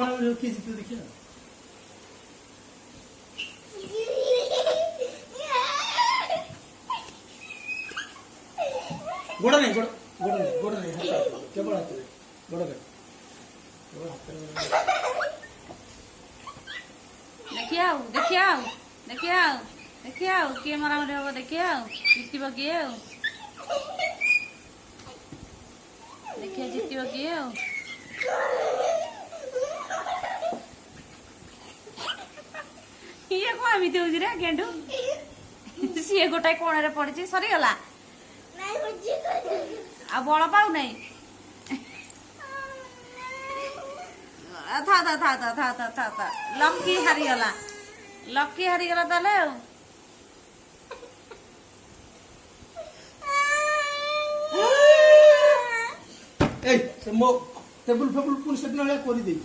किए जीते देखिए गोड़ नहीं गोड़ नहीं हाथ केवल हाथ गोड़ कर देखिए किए मरामरी हम देखिए जीतब किए देखिए जीतब किए ये कौन एमती हो गेंडू सी गोटाए कोण पड़ी सरीगला आ बल पाऊ नहीं था लकी हारीगला ताले ए मो टेबल फेबल पुलिस दिन कर